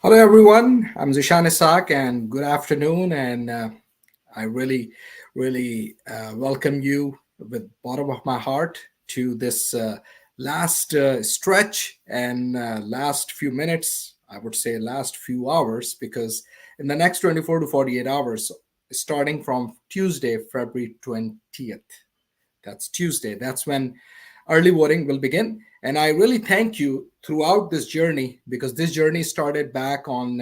Hello, everyone. I'm Zeeshan Isaac, and good afternoon. And I really welcome you with bottom of my heart to this last stretch and last few minutes. I would say last few hours, because in the next 24 to 48 hours, starting from Tuesday, February 20th, that's Tuesday. That's when early voting will begin. And I really thank you throughout this journey, because this journey started back on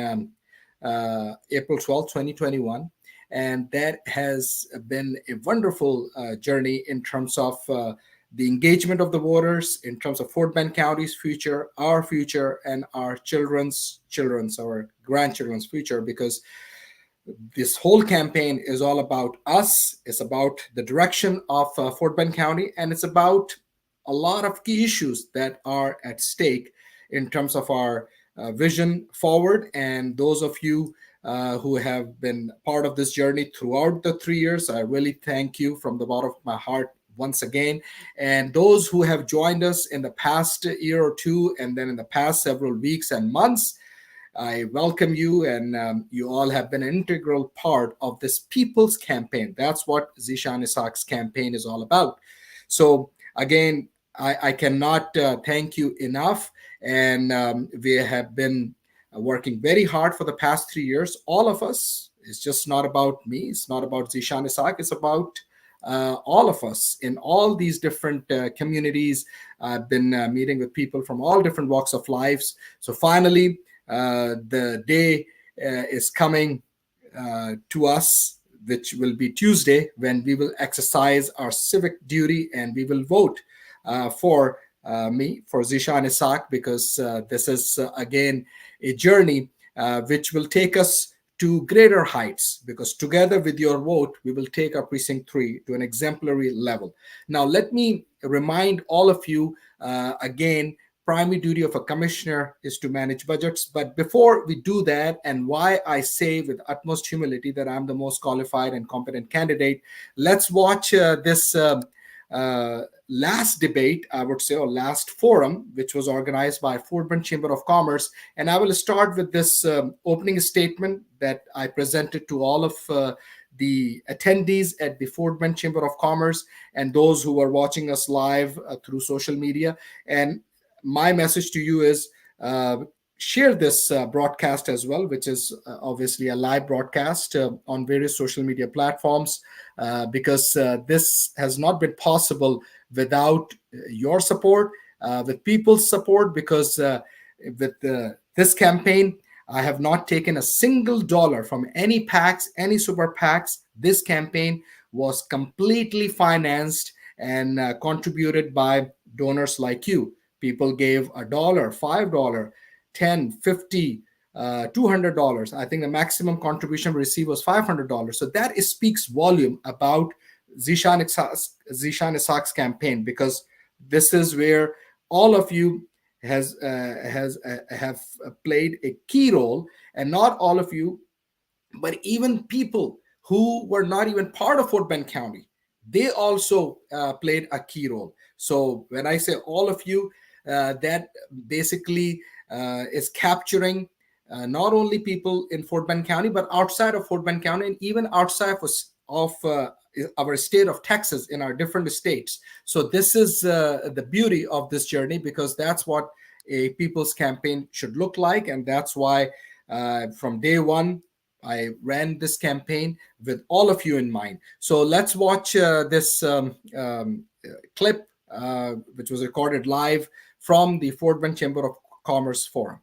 April 12th, 2021. And that has been a wonderful journey in terms of the engagement of the voters, in terms of Fort Bend County's future, and our our grandchildren's future, because this whole campaign is all about us. It's about the direction of Fort Bend County, and it's about a lot of key issues that are at stake in terms of our vision forward. And those of you who have been part of this journey throughout the 3 years, I really thank you from the bottom of my heart once again. And those who have joined us in the past year or two, and then in the past several weeks and months, I welcome you, and you all have been an integral part of this people's campaign. That's what Zeeshan Isaac's campaign is all about. So, again, I cannot thank you enough. And we have been working very hard for the past 3 years. All of us. It's just not about me. It's not about Zeeshan Isaac. It's about all of us in all these different communities. I've been meeting with people from all different walks of lives. So finally, the day is coming to us, which will be Tuesday, when we will exercise our civic duty and we will vote for Zeeshan Isaac, because this is again a journey which will take us to greater heights, because together with your vote, we will take our Precinct 3 to an exemplary level. Now, let me remind all of you again, primary duty of a commissioner is to manage budgets. But before we do that, and why I say with utmost humility that I'm the most qualified and competent candidate, let's watch this last debate, I would say, or last forum, which was organized by Fort Bend Chamber of Commerce. And I will start with this opening statement that I presented to all of the attendees at the Fort Bend Chamber of Commerce and those who are watching us live through social media. And my message to you is share this broadcast as well, which is obviously a live broadcast on various social media platforms, because this has not been possible without your support, with people's support, because with this campaign, I have not taken a single dollar from any PACs, any super PACs. This campaign was completely financed and contributed by donors like you. People gave $1, $5, 10, 50, $200. I think the maximum contribution received was $500. So that speaks volume about Zeeshan Isaac's campaign, because this is where all of you have played a key role, and not all of you, but even people who were not even part of Fort Bend County, they also played a key role. So when I say all of you, that basically is capturing not only people in Fort Bend County, but outside of Fort Bend County, and even outside of our state of Texas, in our different states. So this is the beauty of this journey, because that's what a people's campaign should look like. And that's why from day one, I ran this campaign with all of you in mind. So let's watch this clip, which was recorded live from the Fort Bend Chamber of Commerce Forum.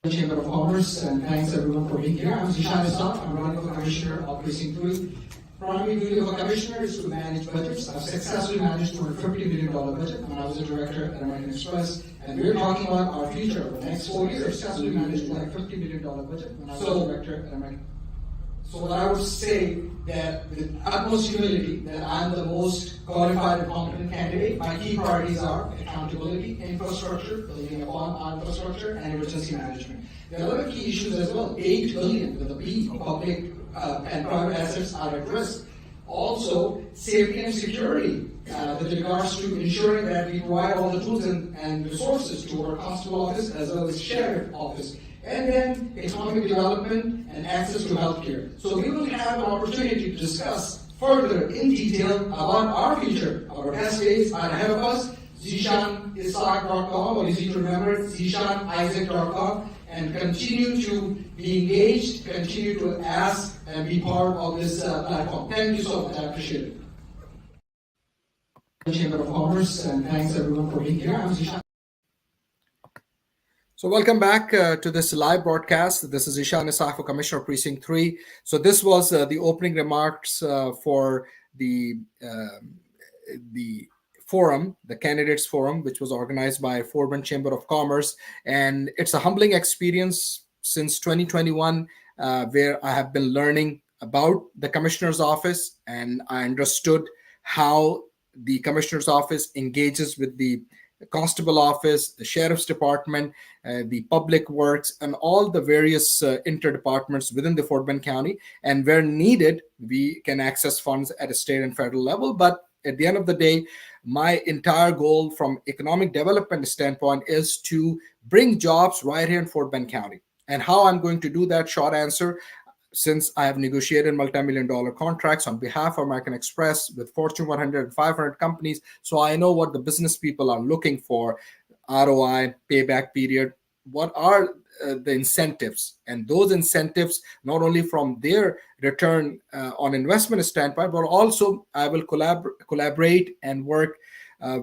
Chamber of Commerce, and thanks everyone for being here. I'm Zeeshan Isaac. I'm running for Commissioner of Precinct 3. Primary duty of a commissioner is to manage budgets. I've successfully managed a $50 million budget when I was a director at American Express, and we're talking about our future. The next 4 years, successfully managed like $50 million budget when I was a director at American. So what I would say, that with utmost humility, that I'm the most qualified and competent candidate. My key priorities are accountability, infrastructure, building upon our infrastructure, and emergency management. There are other key issues as well. 8 billion with a B of public and private assets are at risk. Also, safety and security. with regards to ensuring that we provide all the tools and resources to our constable office as well as sheriff office. And then economic development and access to healthcare. So we will have an opportunity to discuss further in detail about our future. Our best days are ahead of us. ZeeshanIsaac.com, or easy to remember, ZeeshanIsaac.com, and continue to be engaged, continue to ask and be part of this platform. Thank you so much. I appreciate it. Chamber of Commerce, and thanks everyone for being here. I'm Zeeshan. So welcome back to this live broadcast. This is Zeeshan Isaac for Commissioner Precinct 3. So this was the opening remarks for the forum, the candidates forum, which was organized by Fort Bend Chamber of Commerce. And it's a humbling experience since 2021, where I have been learning about the commissioner's office, and I understood how the commissioner's office engages with the constable office, the sheriff's department, the public works, and all the various interdepartments within the Fort Bend County. And where needed, we can access funds at a state and federal level. But at the end of the day, my entire goal from economic development standpoint is to bring jobs right here in Fort Bend County. And how I'm going to do that, short answer, since I have negotiated multi-million-dollar contracts on behalf of American Express with Fortune 100 and 500 companies, so I know what the business people are looking for: ROI, payback period, what are the incentives. And those incentives, not only from their return on investment standpoint, but also I will collaborate and work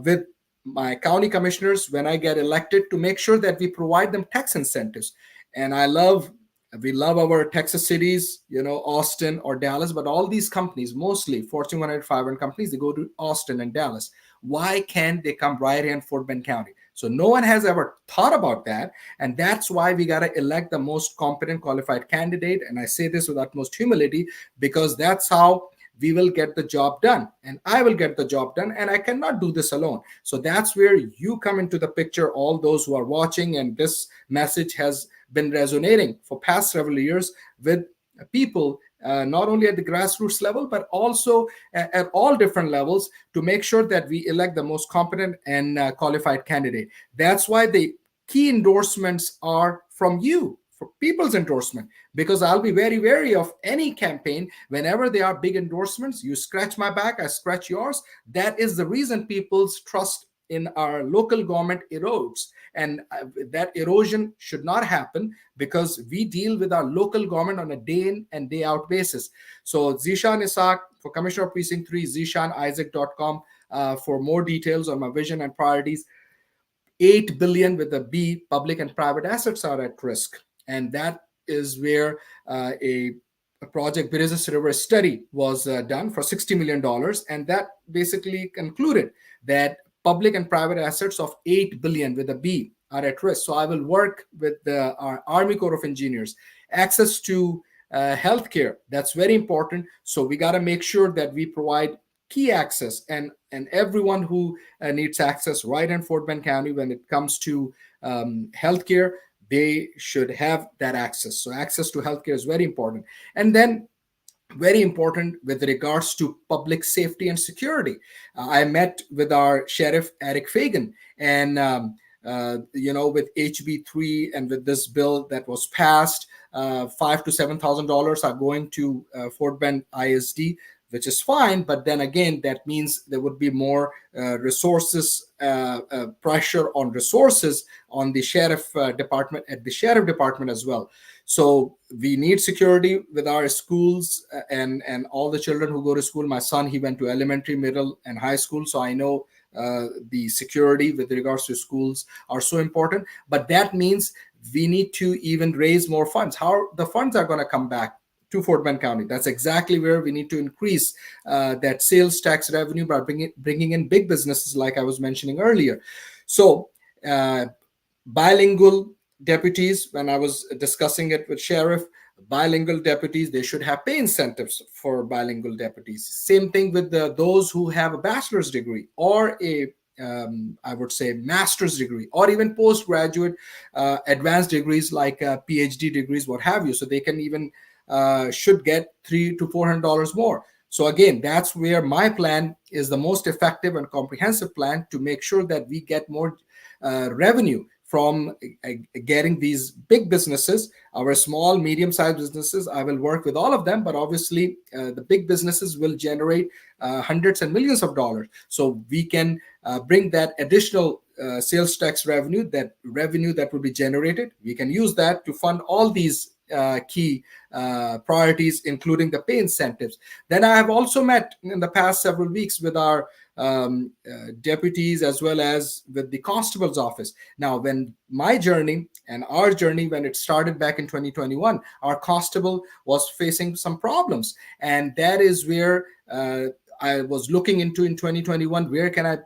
with my county commissioners when I get elected to make sure that we provide them tax incentives. And we love our Texas cities, Austin or Dallas, but all these companies, mostly Fortune 100, 500 companies, they go to Austin and Dallas. Why can't they come right here in Fort Bend County? So no one has ever thought about that. And that's why we got to elect the most competent, qualified candidate. And I say this with utmost humility, because that's how we will get the job done. And I will get the job done. And I cannot do this alone. So that's where you come into the picture, all those who are watching. And this message has been resonating for past several years with people, not only at the grassroots level, but also at all different levels, to make sure that we elect the most competent and qualified candidate. That's why the key endorsements are from you, for people's endorsement, because I'll be very wary of any campaign. Whenever there are big endorsements, you scratch my back, I scratch yours. That is the reason people's trust in our local government erodes. And that erosion should not happen, because we deal with our local government on a day in and day out basis. So Zeeshan Isaac for Commissioner Precinct 3, ZeeshanIsaac.com for more details on my vision and priorities. 8 billion with a B, public and private assets are at risk. And that is where a project, Bridges River study, was done for $60 million. And that basically concluded that public and private assets of 8 billion with a B are at risk. So I will work with our Army Corps of Engineers. Access to healthcare, that's very important. So we got to make sure that we provide key access, and everyone who needs access right in Fort Bend County when it comes to healthcare, they should have that access. So access to healthcare is very important. And then very important with regards to public safety and security. I met with our Sheriff Eric Fagan, and with HB3 and with this bill that was passed, $5,000 to $7,000 are going to Fort Bend ISD, which is fine. But then again, that means there would be more resources, pressure on resources on the sheriff department, at the sheriff department as well. So we need security with our schools and all the children who go to school. My son, he went to elementary, middle, and high school. So I know the security with regards to schools are so important. But that means we need to even raise more funds. How the funds are going to come back to Fort Bend County? That's exactly where we need to increase that sales tax revenue by bringing in big businesses, like I was mentioning earlier. So bilingual deputies, when I was discussing it with Sheriff, bilingual deputies, they should have pay incentives for bilingual deputies. Same thing with those who have a bachelor's degree or I would say master's degree, or even postgraduate advanced degrees like PhD degrees, what have you. So they can even should get $300 to $400 more. So again, that's where my plan is the most effective and comprehensive plan to make sure that we get more revenue from getting these big businesses. Our small, medium-sized businesses, I will work with all of them, but obviously the big businesses will generate hundreds and millions of dollars. So we can bring that additional sales tax revenue that will be generated. We can use that to fund all these key priorities, including the pay incentives. Then I have also met in the past several weeks with our deputies as well as with the constable's office. Now, when my journey and our journey, when it started back in 2021, our constable was facing some problems. And that is where I was looking into in 2021, where can I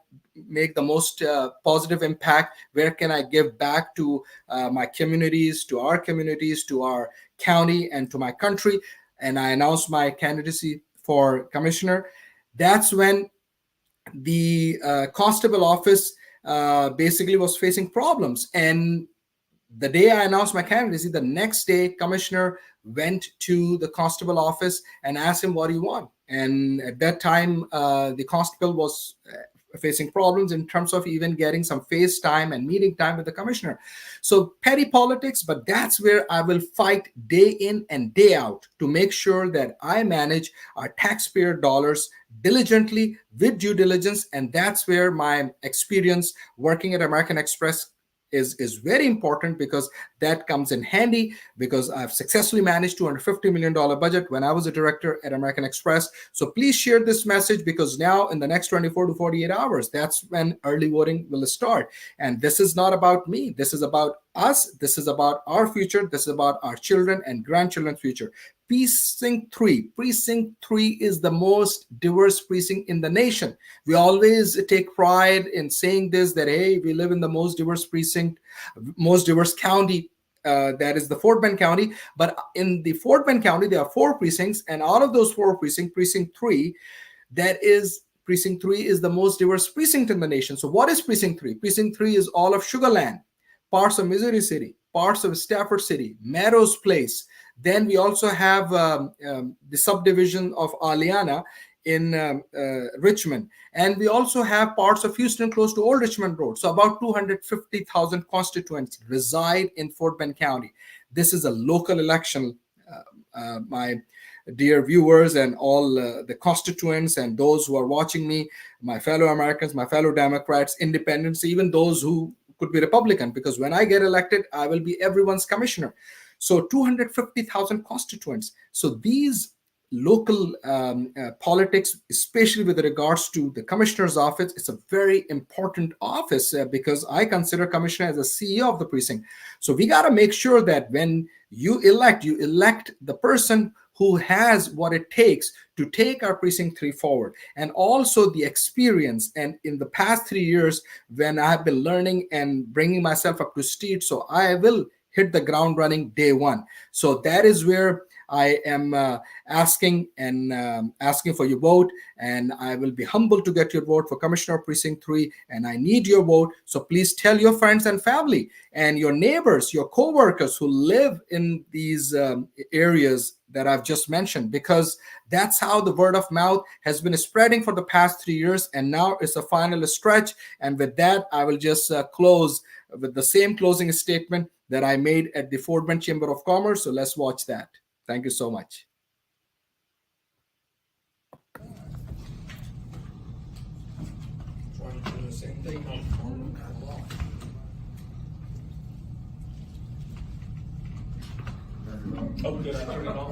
make the most positive impact? Where can I give back to my communities, to our county, and to my country? And I announced my candidacy for commissioner. That's when the constable office basically was facing problems. And the day I announced my candidacy, the next day, commissioner went to the constable office and asked him, what do you want? And at that time, the constable was facing problems in terms of even getting some face time and meeting time with the commissioner. So petty politics, but that's where I will fight day in and day out to make sure that I manage our taxpayer dollars diligently with due diligence. And that's where my experience working at American Express is very important, because that comes in handy, because I've successfully managed $250 million budget when I was a director at American Express. So please share this message, because now in the next 24 to 48 hours, that's when early voting will start. And this is not about me. This is about us. This is about our future. This is about our children and grandchildren's future. Precinct 3 is the most diverse precinct in the nation. We always take pride in saying this, that, hey, we live in the most diverse precinct, most diverse county, that is the Fort Bend County. But in the Fort Bend County, there are 4 precincts, and out of those 4 precincts, Precinct 3 is the most diverse precinct in the nation. So what is Precinct 3? Precinct 3 is all of Sugar Land, parts of Missouri City, parts of Stafford City, Meadows Place. Then we also have the subdivision of Aliana in Richmond. And we also have parts of Houston close to Old Richmond Road. So about 250,000 constituents reside in Fort Bend County. This is a local election, my dear viewers and all the constituents and those who are watching me, my fellow Americans, my fellow Democrats, independents, even those who could be Republican, because when I get elected, I will be everyone's commissioner. So 250,000 constituents. So these local politics, especially with regards to the commissioner's office, it's a very important office because I consider commissioner as a CEO of the precinct. So we got to make sure that when you elect the person who has what it takes to take our Precinct 3 forward, and also the experience. And in the past 3 years, when I have been learning and bringing myself up to speed, so I will hit the ground running day one. So that is where I am asking for your vote, and I will be humbled to get your vote for Commissioner Precinct 3, and I need your vote. So please tell your friends and family and your neighbors, your co-workers who live in these areas that I've just mentioned, because that's how the word of mouth has been spreading for the past 3 years, and now it's a final stretch. And with that, I will just close with the same closing statement that I made at the Fort Bend Chamber of Commerce. So let's watch that. Thank you so much. Trying to do the same thing. Oh, did I turn it on?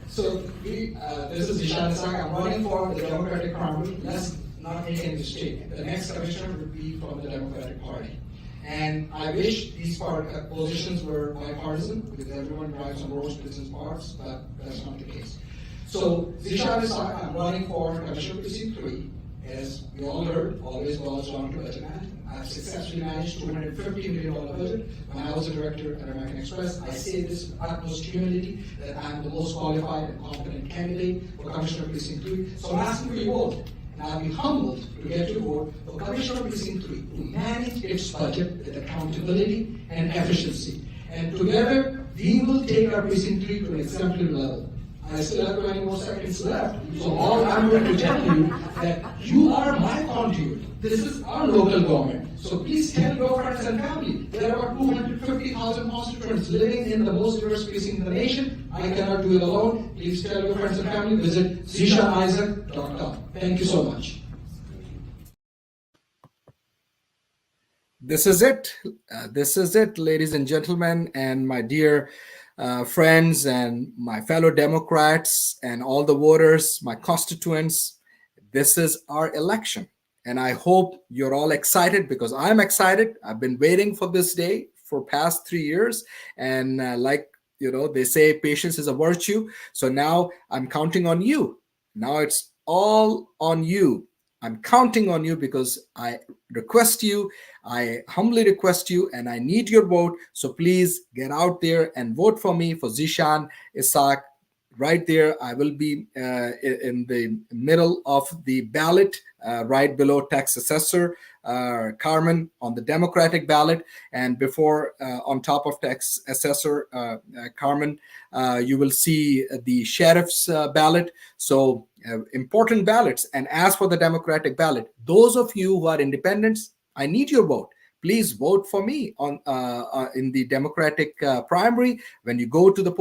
So this is Zeeshan Isaac. I'm running for the Democratic primary. Let's not make any mistake. The next commissioner would be from the Democratic Party. And I wish these positions were bipartisan, because everyone drives on roads, business parts, but that's not the case. So Zeeshan Isaac, I'm running for Commissioner Precinct 3. As we all heard, always boils down to budget management. I've successfully managed $250 million budget when I was a director at American Express. I say this with utmost humility, that I'm the most qualified and competent candidate for Commissioner Precinct 3. So I'm asking for your vote. And I'll be humbled to get your vote for Commissioner Precinct 3 to manage its budget with accountability and efficiency. And together, we will take our precinct 3 to an exemplary level. I still have 20 more seconds left. So all I'm going to tell you that you are my conduit. This is our local government. So please tell your friends and family. There are about 250,000 constituents living in the most diverse precinct in the nation. I cannot do it alone. Please tell your friends and family. Visit ZeeshanIsaac.com. Thank you so much. This is it. This is it, ladies and gentlemen, and my dear friends and my fellow Democrats and all the voters, my constituents. This is our election. And I hope you're all excited because I'm excited. I've been waiting for this day for past 3 years. And like, they say patience is a virtue. So now I'm counting on you. Now it's all on you. I'm counting on you because I request you, I humbly request you, and I need your vote. So please get out there and vote for me, for Zeeshan Isaac. Right there, I will be in the middle of the ballot, right below tax assessor Carmen on the Democratic ballot, and before on top of tax assessor Carmen, you will see the sheriff's ballot. So important ballots. And as for the Democratic ballot, those of you who are independents, I need your vote. Please vote for me on in the Democratic primary. When you go to the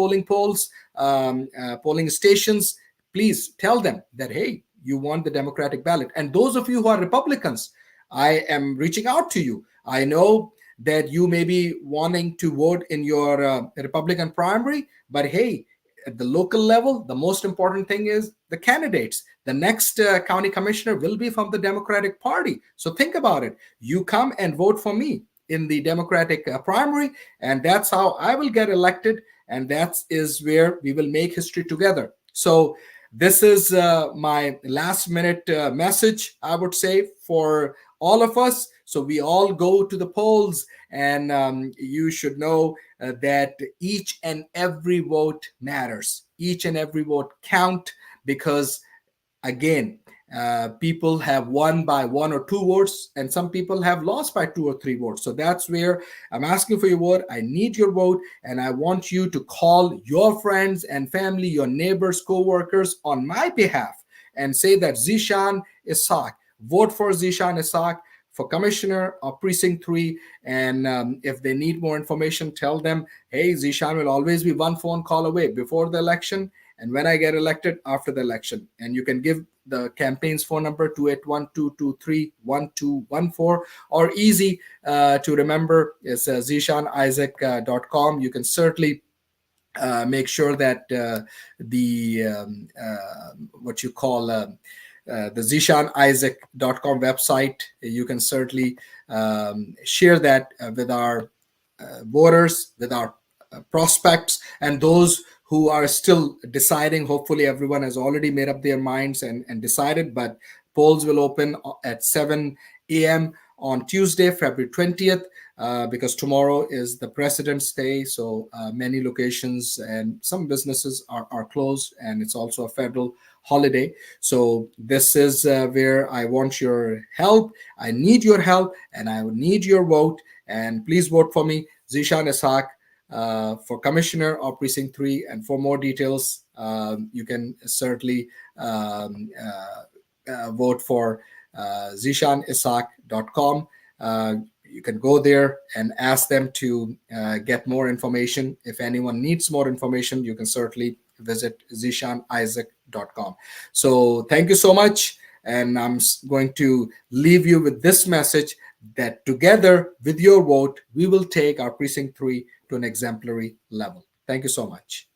polling stations, please tell them that, hey, you want the Democratic ballot. And those of you who are Republicans, I am reaching out to you. I know that you may be wanting to vote in your Republican primary, but hey, at the local level, the most important thing is the candidates. The next county commissioner will be from the Democratic Party. So think about it. You come and vote for me in the Democratic primary, and that's how I will get elected. And that is where we will make history together. So this is my last minute message, I would say, for all of us. So we all go to the polls, and you should know that each and every vote matters. Each and every vote count, because again, people have won by 1 or 2 votes, and some people have lost by 2 or 3 votes. So that's where I'm asking for your vote. I need your vote, and I want you to call your friends and family, your neighbors, co-workers on my behalf, and say that Zeeshan Isaac, vote for Zeeshan Isaac for Commissioner of Precinct 3. And if they need more information, tell them, hey, Zeeshan will always be 1 phone call away before the election, and when I get elected, after the election. And you can give the campaign's phone number, 281-223-1214, or easy to remember is ZeeshanIsaac.com. You can certainly make sure that what you call the ZeeshanIsaac.com website, you can certainly share that with our voters, with our prospects, and those who are still deciding. Hopefully everyone has already made up their minds and decided, but polls will open at 7 a.m. on Tuesday, February 20th, because tomorrow is the President's Day. So many locations and some businesses are closed, and it's also a federal holiday. So this is where I want your help. I need your help, and I need your vote. And please vote for me, Zeeshan Isaac, for Commissioner of Precinct 3. And for more details, you can certainly vote for ZeeshanIsaac.com. You can go there and ask them to get more information. If anyone needs more information, you can certainly visit ZeeshanIsaac.com. So thank you so much. And I'm going to leave you with this message, that together with your vote, we will take our Precinct 3 to an exemplary level. Thank you so much.